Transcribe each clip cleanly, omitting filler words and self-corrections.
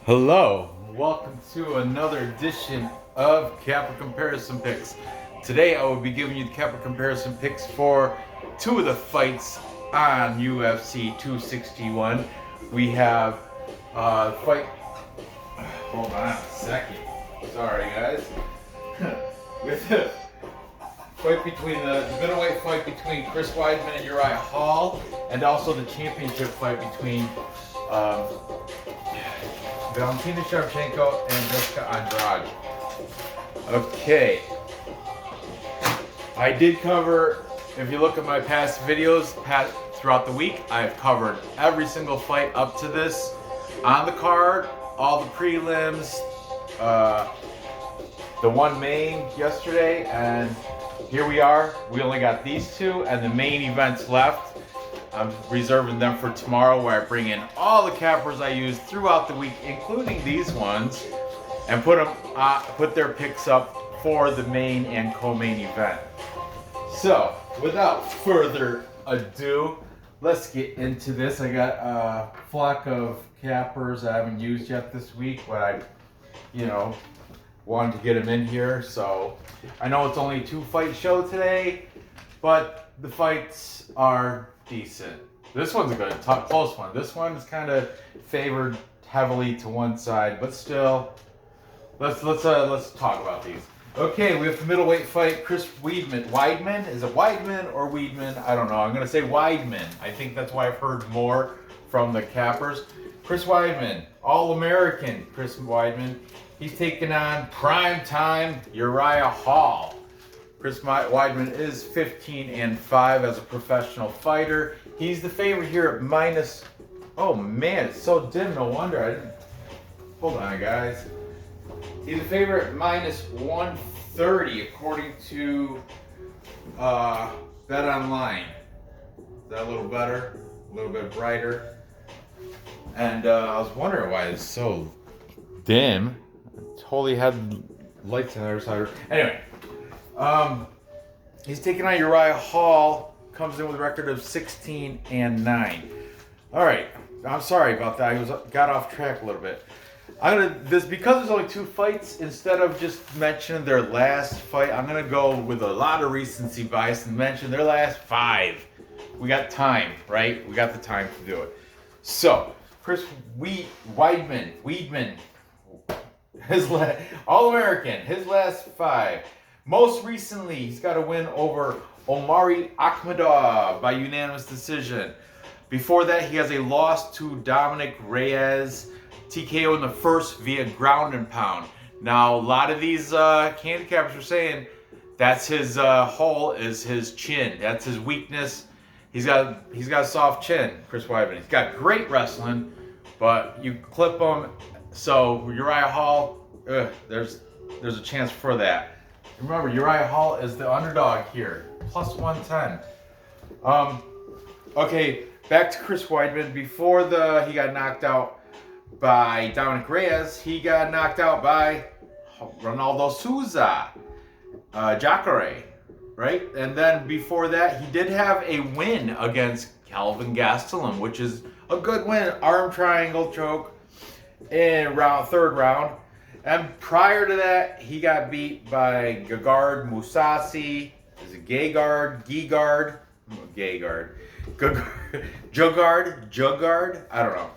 Hello, welcome to another edition of Capper Comparison Picks. Today I will be giving you the Capper Comparison Picks for two of the fights on UFC 261. We have fight, hold on a second, sorry guys. With the fight between the middleweight fight between Chris Weidman and Uriah Hall, and also the championship fight between Valentina Shevchenko and Andrade. Okay. I did cover, if you look at my past videos throughout the week, I've covered every single fight up to this on the card, all the prelims, the one main yesterday, and here we are. We only got these two and the main events left. I'm reserving them for tomorrow, where I bring in all the cappers I use throughout the week, including these ones, and put their picks up for the main and co-main event. So, without further ado, let's get into this. I got a flock of cappers I haven't used yet this week, but I, wanted to get them in here. So, I know it's only a 2-fight show today, but the fights are decent. This one's a good, close one. This one is kind of favored heavily to one side, but still, let's talk about these. Okay, we have the middleweight fight. Chris Weidman. Is it Weidman or Weidman? I don't know. I'm gonna say Weidman. I think that's why I've heard more from the cappers. Chris Weidman, All-American Chris Weidman. He's taking on primetime Uriah Hall. Chris Weidman is 15-5 as a professional fighter. He's the favorite here at minus. Oh man, it's so dim. No wonder I didn't. Hold on, guys. He's the favorite at minus 130 according to Bet Online. Is that a little better? A little bit brighter. And I was wondering why it's so dim. I totally had lights on the other side. Anyway. He's taking on Uriah Hall, comes in with a record of 16-9. All right, I'm sorry about that. I got off track a little bit. Because there's only 2 fights, instead of just mentioning their last fight, I'm gonna go with a lot of recency bias and mention their last 5. We got time, right? We got the time to do it. So, Chris Weidman, All-American, his last 5. Most recently, he's got a win over Omari Akhmadov by unanimous decision. Before that, he has a loss to Dominic Reyes, TKO in the first via ground and pound. Now, a lot of these handicappers are saying that's his hole is his chin. That's his weakness. He's got a soft chin, Chris Weidman. He's got great wrestling, but you clip him. So Uriah Hall, there's a chance for that. Remember, Uriah Hall is the underdog here, plus 110. Okay, back to Chris Weidman. Before he got knocked out by Dominic Reyes, he got knocked out by Ronaldo Souza, Jacare, right? And then before that, he did have a win against Calvin Gastelum, which is a good win. Arm triangle choke in third round. And prior to that, he got beat by Gegard Mousasi. Is it Gegard? Jugard? I don't know.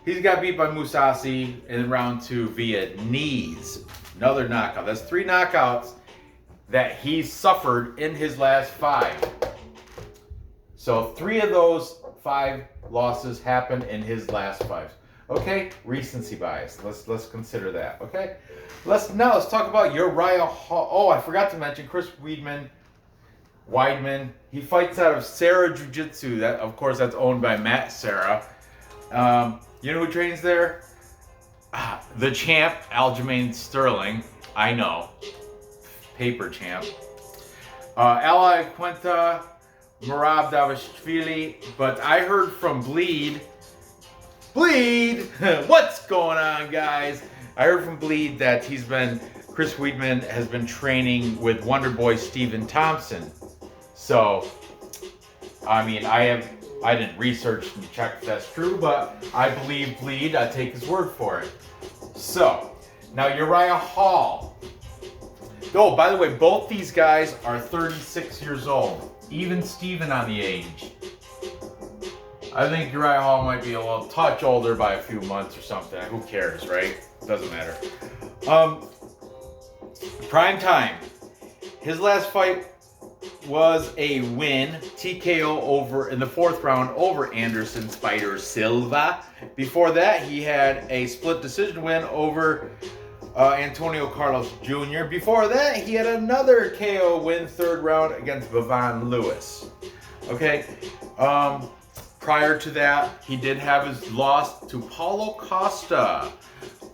He's got beat by Mousasi in round 2 via knees. Another knockout. That's 3 knockouts that he suffered in his last 5. So 3 of those 5 losses happened in his last 5. Okay, recency bias. Let's consider that. Okay, let's talk about Uriah Hall. Oh, I forgot to mention Chris Weidman. He fights out of Serra Jiu-Jitsu. That, of course, that's owned by Matt Serra. You know who trains there? The champ, Aljamain Sterling. I know, paper champ. Ally Quinta, Merab Davishvili. But I heard from Bleed. What's going on, guys? I heard from Bleed that Chris Weidman has been training with Wonder Boy Stephen Thompson. So, I mean, I didn't research and check if that's true, but I believe Bleed. I take his word for it. So, now Uriah Hall. Oh, by the way, both these guys are 36 years old. Even Steven on the age. I think Uriah Hall might be a little touch older by a few months or something. Who cares, right? Doesn't matter. Prime time. His last fight was a win, TKO over in the 4th round over Anderson Spider Silva. Before that, he had a split decision win over Antonio Carlos Jr. Before that, he had another KO win 3rd round against Vavan Lewis. Okay. Prior to that, he did have his loss to Paulo Costa,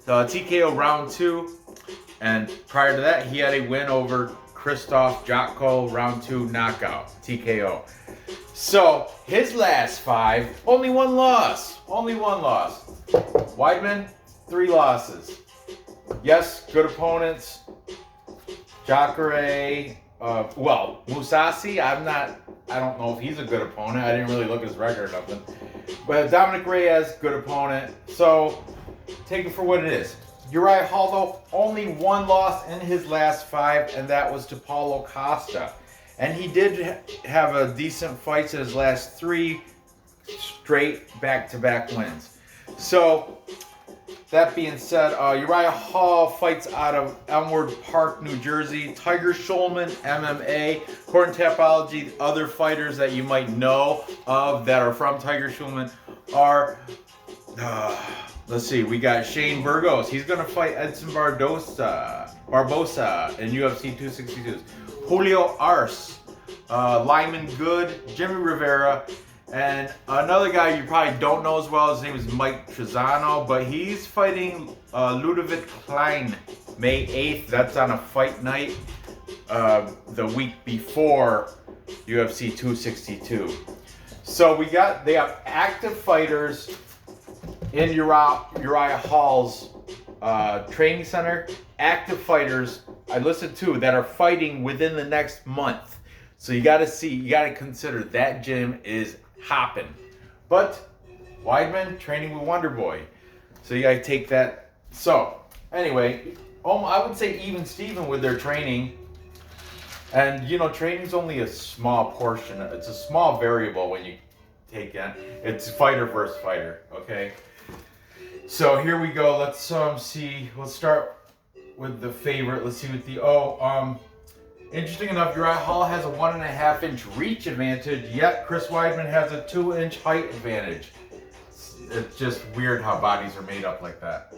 the TKO round 2. And prior to that, he had a win over Krzysztof Jotko, round 2 knockout, TKO. So, his last 5, only one loss. Only one loss. Weidman, 3 losses. Yes, good opponents. Jacare, Mousasi, I don't know if he's a good opponent. I didn't really look at his record or nothing. But Dominic Reyes, good opponent. So, take it for what it is. Uriah Hall, though, only one loss in his last 5, and that was to Paulo Costa. And he did have a decent fights in his last 3 straight back-to-back wins. So, that being said, Uriah Hall fights out of Elmwood Park, New Jersey. Tiger Schulman, MMA. According to Tapology, other fighters that you might know of that are from Tiger Schulman are... let's see, we got Shane Burgos. He's going to fight Edson Barbosa in UFC 262s. Julio Arce, Lyman Good, Jimmy Rivera, and another guy you probably don't know as well. His name is Mike Trezano, but he's fighting Ludovic Klein May 8th. That's on a fight night the week before UFC 262. So they have active fighters in Uriah Hall's training center, active fighters I listened to that are fighting within the next month. So you got to consider that gym is hopping. But Weidman training with Wonder Boy, so you got to take that. So anyway, I would say even Steven with their training, and training's only a small portion. It's a small variable when you take in. It's fighter versus fighter. Okay. So here we go. Let's see. Let's start with the favorite. Let's see what interesting enough, Uriah Hall has a 1.5-inch reach advantage, yet Chris Weidman has a 2-inch height advantage. It's just weird how bodies are made up like that.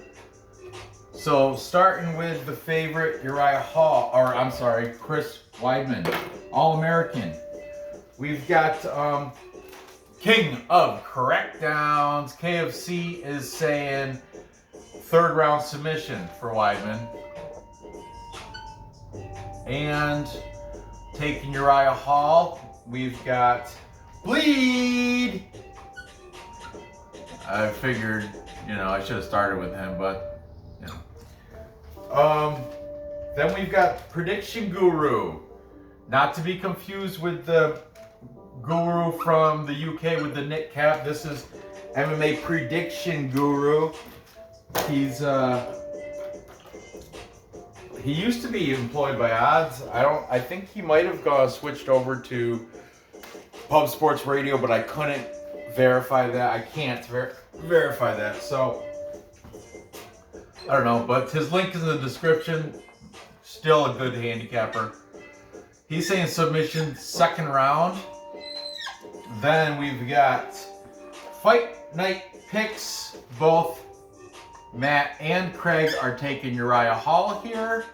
So starting with the favorite, Chris Weidman, All-American. We've got King of Correctdowns. KFC is saying 3rd round submission for Weidman. And taking Uriah Hall, we've got Bleed. I figured, I should have started with him, but, Then we've got Prediction Guru. Not to be confused with the Guru from the UK with the knit cap. This is MMA Prediction Guru. He used to be employed by Odds. I think he might have switched over to Pub Sports Radio, but I couldn't verify that. I can't verify that. So I don't know, but his link is in the description. Still a good handicapper. He's saying submission 2nd round. Then we've got Fight Night Picks. Both Matt and Craig are taking Uriah Hall here.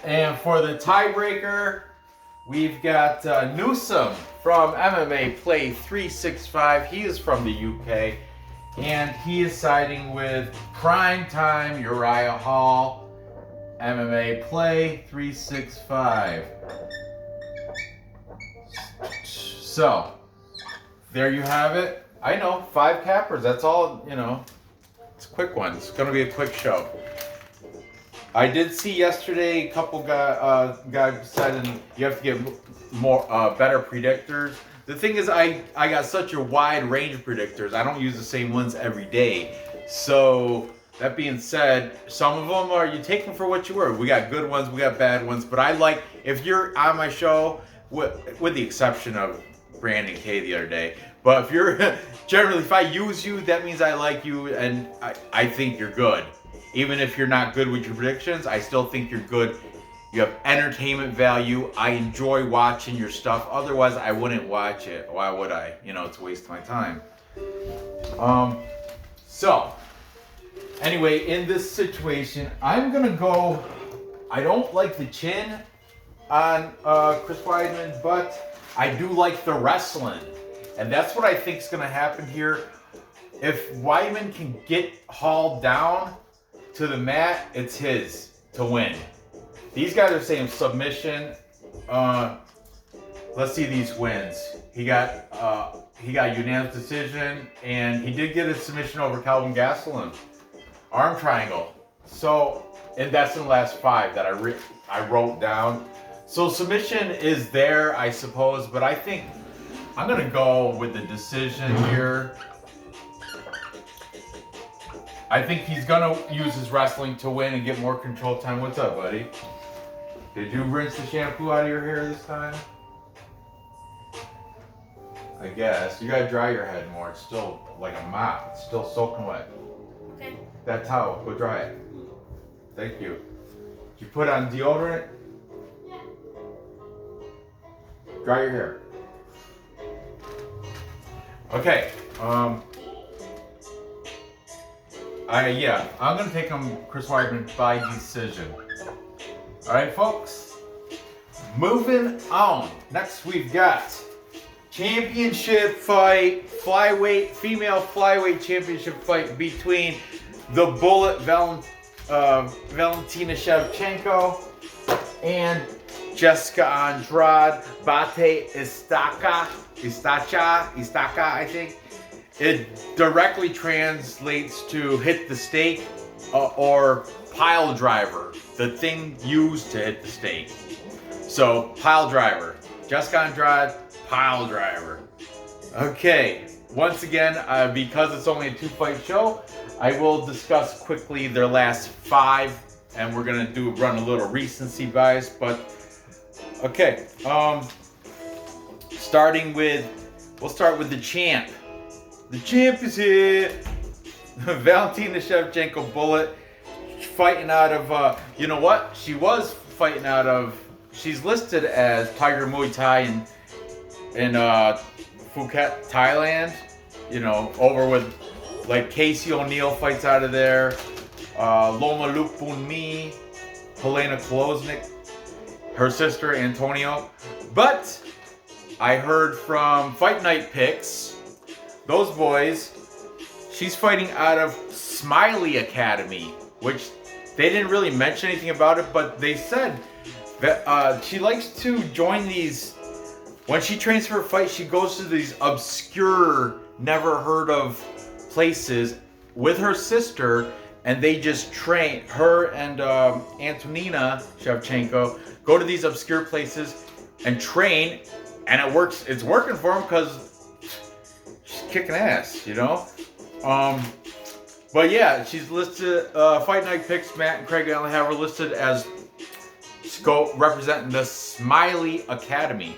And for the tiebreaker, we've got Newsom from MMA Play 365. He is from the UK. And he is siding with Primetime Uriah Hall, MMA Play 365. So, there you have it. I know, 5 cappers. That's all, It's a quick one. It's going to be a quick show. I did see yesterday a couple guys decided you have to get more better predictors. The thing is, I got such a wide range of predictors. I don't use the same ones every day. So that being said, some of them are, you take them for what you were. We got good ones, we got bad ones, but I like, if you're on my show, with the exception of Brandon K the other day, but if you're, generally, if I use you, that means I like you and I think you're good. Even if you're not good with your predictions, I still think you're good. You have entertainment value. I enjoy watching your stuff. Otherwise, I wouldn't watch it. Why would I? You know, it's a waste of my time. So, anyway, in this situation, I'm going to go, I don't like the chin on Chris Weidman, but I do like the wrestling. And that's what I think is going to happen here. If Weidman can get hauled down to the mat, it's his to win. These guys are saying submission. Let's see these wins. He got unanimous decision, and he did get a submission over Calvin Gastelum. Arm triangle. So, and that's in the last 5 that I wrote down. So submission is there, I suppose, but I think I'm gonna go with the decision here. I think he's gonna use his wrestling to win and get more control time. What's up, buddy? Did you rinse the shampoo out of your hair this time? I guess. You gotta dry your head more. It's still like a mop. It's still soaking wet. Okay. That towel, go dry it. Thank you. Did you put on deodorant? Yeah. Dry your hair. Okay. I'm gonna take him Chris Weidman by decision. Alright, folks. Moving on. Next we've got championship fight, female flyweight championship fight between the Bullet Valentina Shevchenko and Jessica Andrade. Bate Estaca, I think. It directly translates to hit the stake or pile driver, the thing used to hit the stake. So, pile driver. Jessica Andrade, pile driver. Okay, once again, because it's only a 2-fight show, I will discuss quickly their last 5, and we're gonna run a little recency bias. But okay, we'll start with the champ. The champ is here. Valentina Shevchenko, Bullet, fighting out of, you know what? She was fighting out of, she's listed as Tiger Muay Thai in Phuket, Thailand. You know, over with, like, Casey O'Neill fights out of there. Loma Lukbunmi, Helena Kolosnik, her sister Antonio. But I heard from Fight Night Picks, those boys, she's fighting out of Smiley Academy, which they didn't really mention anything about it, but they said that she likes to join these, when she trains for a fight, she goes to these obscure, never heard of places with her sister, and they just train, her and Antonina Shevchenko go to these obscure places and train, and it works. It's working for them because she's kicking ass, you know? But yeah, she's listed, Fight Night Picks, Matt and Craig Allen have her listed as representing the Smiley Academy.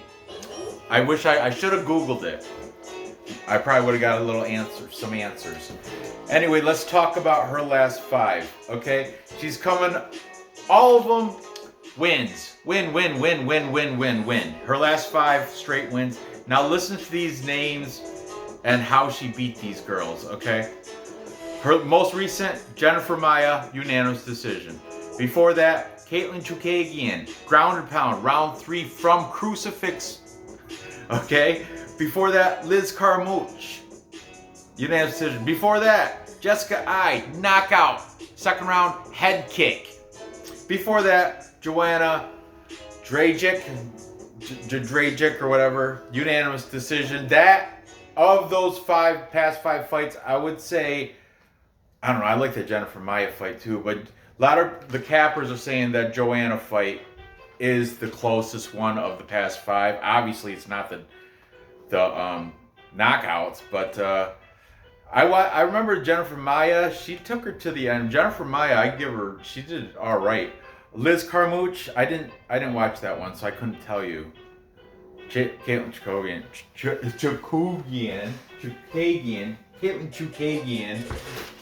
I wish I should have Googled it. I probably would have got a little some answers. Anyway, let's talk about her last 5, okay? She's coming, all of them wins. Win. Her last 5 straight wins. Now listen to these names and how she beat these girls, okay? Her most recent, Jennifer Maia, unanimous decision. Before that, Caitlin Chukagian, ground and pound, round 3 from crucifix, okay? Before that, Liz Carmouche, unanimous decision. Before that, Jessica Ai, knockout, second round, head kick. Before that, Joanna Dragic or whatever, unanimous decision. That, of those past 5 fights, I would say, I don't know, I like the Jennifer Maia fight too, but a lot of the cappers are saying that Joanna fight is the closest one of the past 5. Obviously, it's not the knockouts, but I remember Jennifer Maya. She took her to the end. Jennifer Maya, I give her. She did all right. Liz Carmouche, I didn't watch that one, so I couldn't tell you. Caitlin Chukagian,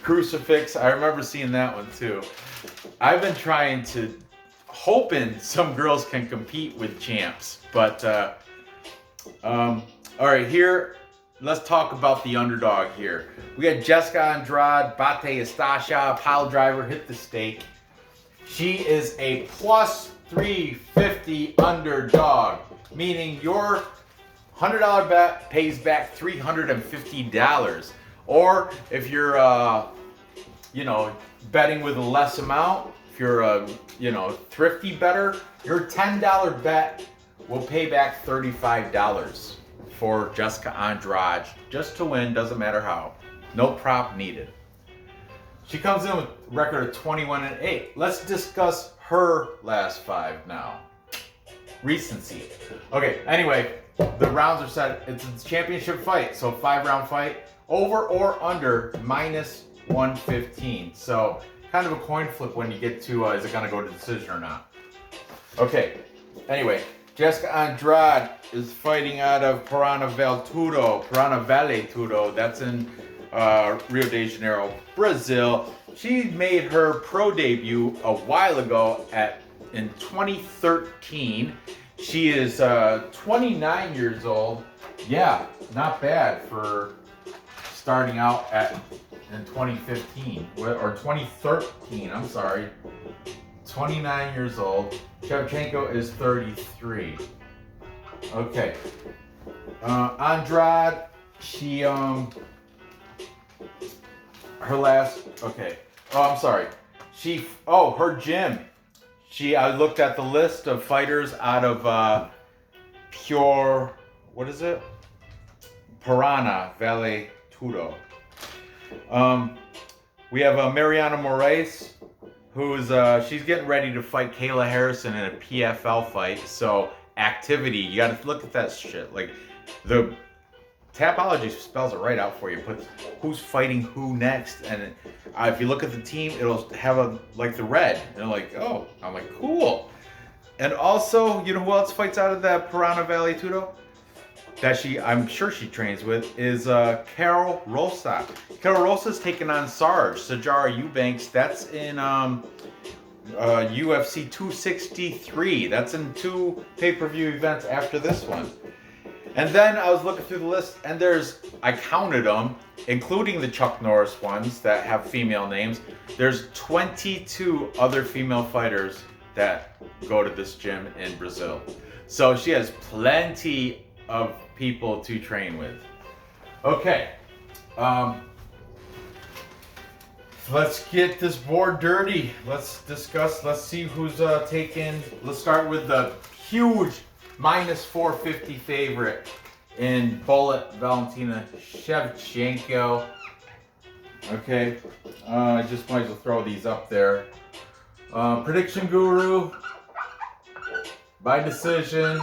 Crucifix. I remember seeing that one too. I've been trying to, hoping some girls can compete with champs, but all right, here. Let's talk about the underdog here. We got Jessica Andrade, Bate Estasha, pile driver, hit the stake. She is a plus 350 underdog, meaning your $100 bet pays back $350. Or if you're, betting with a less amount, if you're a, thrifty bettor, your $10 bet will pay back $35 for Jessica Andrade, just to win, doesn't matter how. No prop needed. She comes in with a record of 21-8. Let's discuss her last 5 now. Recency. Okay, anyway, the rounds are set. It's a championship fight, so 5-round fight. Over or under -115. So kind of a coin flip when you get to, is it going to go to decision or not? Okay, anyway. Jessica Andrade is fighting out of Parana Vale Tudo. That's in Rio de Janeiro, Brazil. She made her pro debut a while ago in 2013. She is 29 years old. Yeah, not bad for starting out in 2015 or 2013. I'm sorry. 29 years old. Shevchenko is 33. Okay. Andrade, she, her last, okay. Oh, I'm sorry. Her gym. I looked at the list of fighters out of, Parana Vale Tudo. We have Mariana Moraes, who's she's getting ready to fight Kayla Harrison in a PFL fight. So activity, you got to look at that shit. Like the Tapology spells it right out for you. Puts who's fighting who next, and if you look at the team, it'll have the red. And they're like, oh, I'm like, cool. And also, you know who else fights out of that Parana Valley Tudo? That I'm sure she trains with is Carol Rosa. Carol Rosa's taking on Sajara Eubanks. That's in UFC 263. That's in 2 pay-per-view events after this one. And then I was looking through the list, and I counted them, including the Chuck Norris ones that have female names. There's 22 other female fighters that go to this gym in Brazil. So she has plenty of people to train with. Okay. Let's get this board dirty. Let's see who's taking. Let's start with the huge -450 favorite in bullet, Valentina Shevchenko. Okay. I just might as well throw these up there. Prediction Guru. By decision.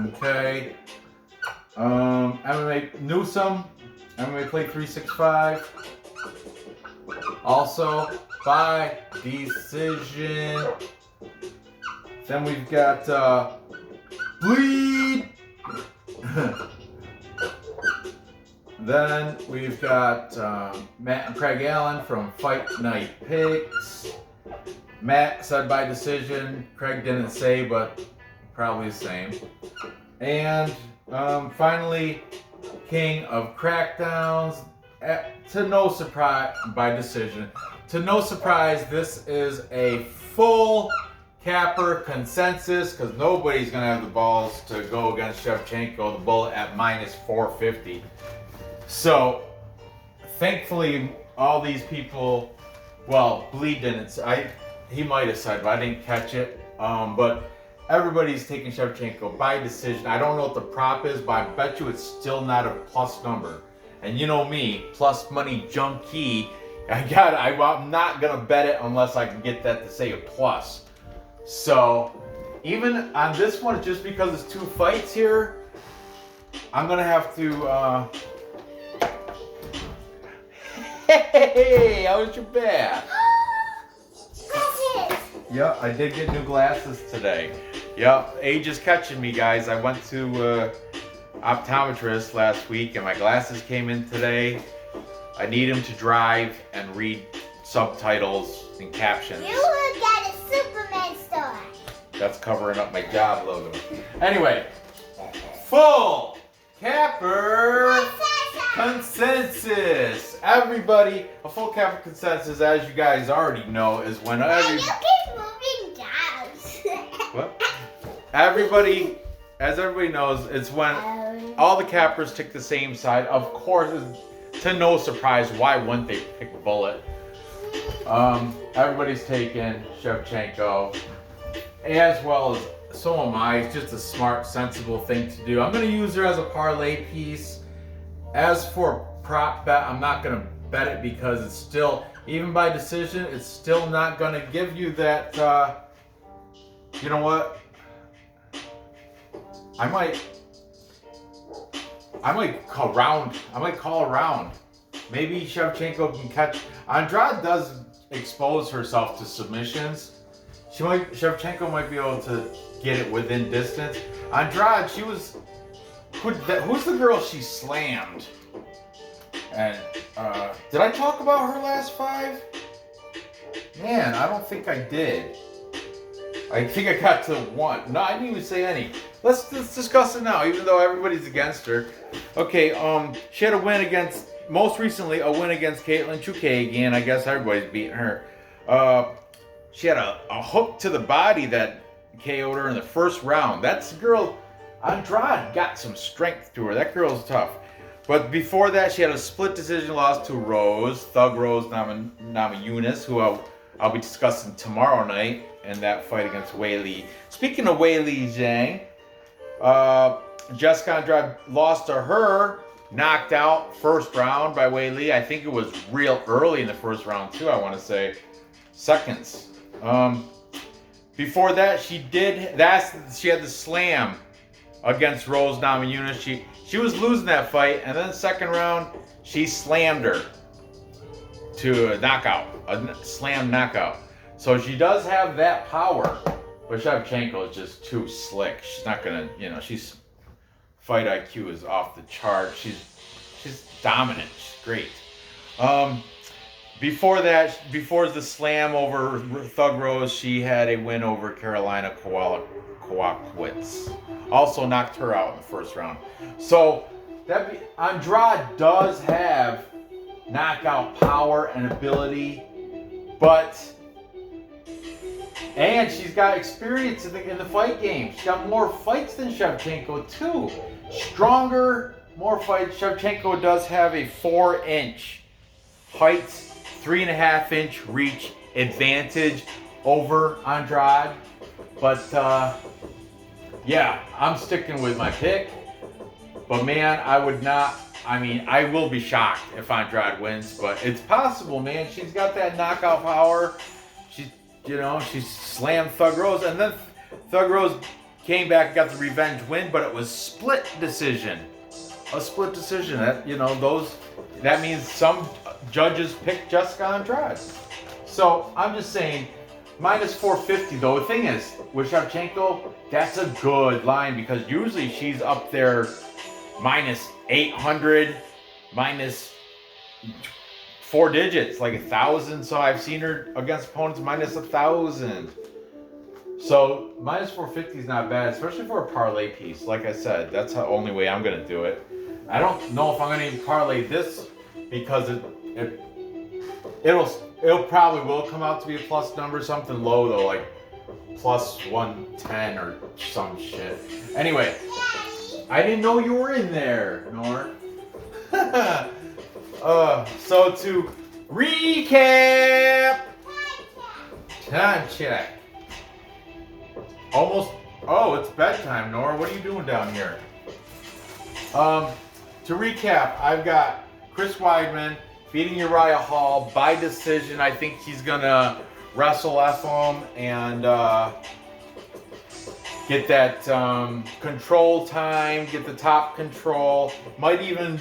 Okay. MMA Newsome. MMA Play 365. Also by decision. Then we've got Bleed. Then we've got Matt and Craig Allen from Fight Night Picks. Matt said by decision. Craig didn't say, but probably the same. And finally, King of Crackdowns. To no surprise, by decision. To no surprise, this is a full capper consensus because nobody's going to have the balls to go against Shevchenko, the bullet at -450. So, thankfully, all these people, well, Bleed didn't. He might have said, but I didn't catch it. But everybody's taking Shevchenko by decision. I don't know what the prop is, but I bet you it's still not a plus number. And you know me, plus money junkie. I'm not gonna bet it unless I can get that to say a plus. So even on this one, just because it's 2 fights here, I'm gonna have to Hey, how was your bath? Glasses! Yep, I did get new glasses today. Yep, age is catching me, guys. I went to optometrist last week and my glasses came in today. I need them to drive and read subtitles and captions. You look at a Superman store. That's covering up my job logo. Anyway, full capper consensus. Everybody, a full capper consensus, as you guys already know, is when You keep moving down. What? Everybody, as everybody knows, it's when all the cappers take the same side. Of course, it's to no surprise, why wouldn't they pick Bullet? Everybody's taking Shevchenko, as well as so am I. It's just a smart, sensible thing to do. I'm going to use her as a parlay piece. As for prop bet, I'm not going to bet it because it's still, even by decision, it's still not going to give you that, you know what? I might call around. Maybe Shevchenko can catch. Andrade does expose herself to submissions. Shevchenko might be able to get it within distance. Andrade, who's the girl she slammed? And did I talk about her last five? Man, I don't think I did. I think I got to one. No, I didn't even say any. Let's discuss it now, even though everybody's against her. Okay, she had a win against, most recently, a win against Caitlin Chukagi, and I guess everybody's beating her. She had a hook to the body that KO'd her in the first round. That's the girl, Andrade got some strength to her. That girl's tough. But before that, she had a split decision loss to Thug Rose Namajunas, who I'll be discussing tomorrow night in that fight against Weili. Speaking of Weili Zhang, Jessica Andrade lost to her, knocked out first round by Weili. I think it was real early in the first round too, I want to say. Seconds. Before that, she had the slam against Rose Namajunas. She was losing that fight, and then the second round, she slammed her to a knockout, a slam knockout. So she does have that power, but Shevchenko is just too slick. She's not gonna, she's fight IQ is off the chart. She's dominant. She's great. Before that, before the slam over Thug Rose, she had a win over Carolina Kowalkiewicz. Also knocked her out in the first round. So Andrade does have knockout power and ability, and she's got experience in the fight game. She's got more fights than Shevchenko too. Stronger, more fights. Shevchenko does have a 4-inch height, 3.5-inch reach advantage over Andrade. But yeah, I'm sticking with my pick. But man, I will be shocked if Andrade wins, but it's possible, man. She's got that knockout power. She slammed Thug Rose, and then Thug Rose came back and got the revenge win, but it was split decision. A split decision. That means some judges picked Jessica Andrade. So I'm just saying, minus 450 though. The thing is, with Shevchenko, that's a good line because usually she's up there minus 800, minus 4 digits, like 1,000. So I've seen her against opponents minus 1,000. So minus 450 is not bad, especially for a parlay piece. Like I said, that's the only way I'm gonna do it. I don't know if I'm gonna even parlay this because it'll probably will come out to be a plus number, something low though, like plus 110 or some shit. Anyway, I didn't know you were in there, Nor. So to recap, time check. It's bedtime, Nora. What are you doing down here? To recap, I've got Chris Weidman beating Uriah Hall by decision. I think he's gonna wrestle him and get that control time, get the top control. Might even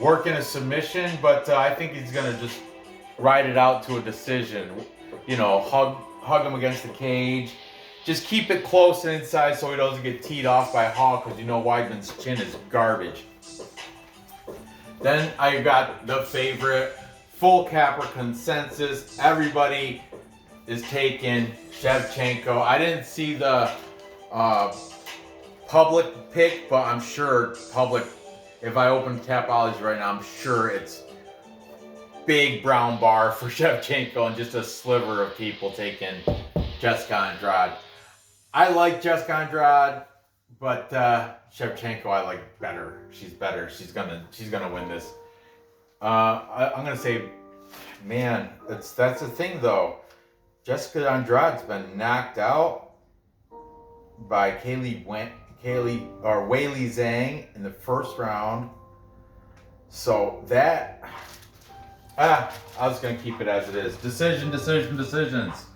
working a submission, but I think he's gonna just ride it out to a decision. You know, hug him against the cage. Just keep it close and inside so he doesn't get teed off by Hall, because you know Weidman's chin is garbage. Then I got the favorite, full capper consensus. Everybody is taking Shevchenko. I didn't see the public pick, but I'm sure public, if I open Capology right now, I'm sure it's big brown bar for Shevchenko and just a sliver of people taking Jessica Andrade. I like Jessica Andrade, but Shevchenko I like better. She's better. She's gonna win this. I'm gonna say, man, that's the thing though. Jessica Andrade's been knocked out by Weili Zhang in the first round. So that I was gonna keep it as it is. Decisions.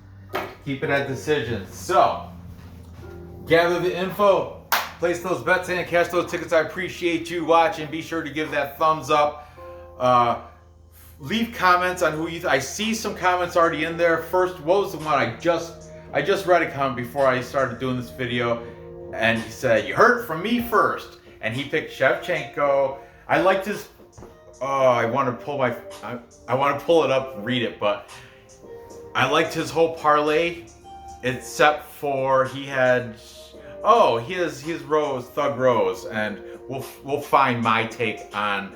Keep it at decisions. So gather the info, place those bets in, cash those tickets. I appreciate you watching. Be sure to give that thumbs up. Leave comments on who you. I see some comments already in there. First, what was the one I just read a comment before I started doing this video, and he said, "You heard it from me first," and he picked Shevchenko. I liked his. Oh, I want to pull it up and read it, but I liked his whole parlay, except for he has Thug Rose, and we'll find my take on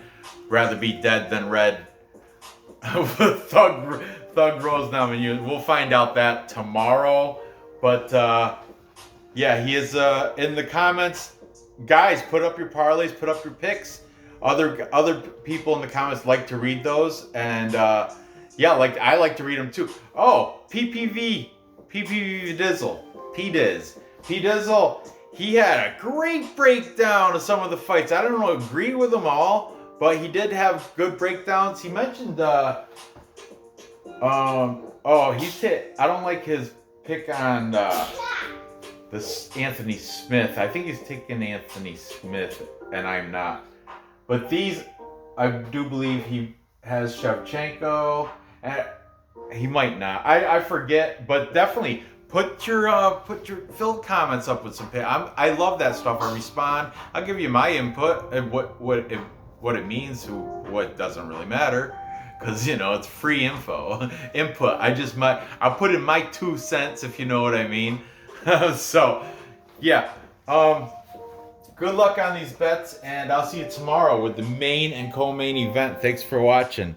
rather be dead than red. Thug Rose nominee. We'll find out that tomorrow. But yeah, he is in the comments. Guys, put up your parlays, put up your picks. Other people in the comments like to read those, and yeah, I like to read them too. Oh, PPV Dizzle, P Dizzle. He had a great breakdown of some of the fights. I don't agree with them all, but he did have good breakdowns. He mentioned I don't like his pick on this Anthony Smith. I think he's taking Anthony Smith, and I'm not. But these, I do believe he has Shevchenko, and he might not. I forget, but definitely put your filled comments up with some. I love that stuff. I respond. I'll give you my input and what it means. What doesn't really matter, because you know it's free input. I'll put in my 2 cents, if you know what I mean. So yeah. Good luck on these bets, and I'll see you tomorrow with the main and co-main event. Thanks for watching.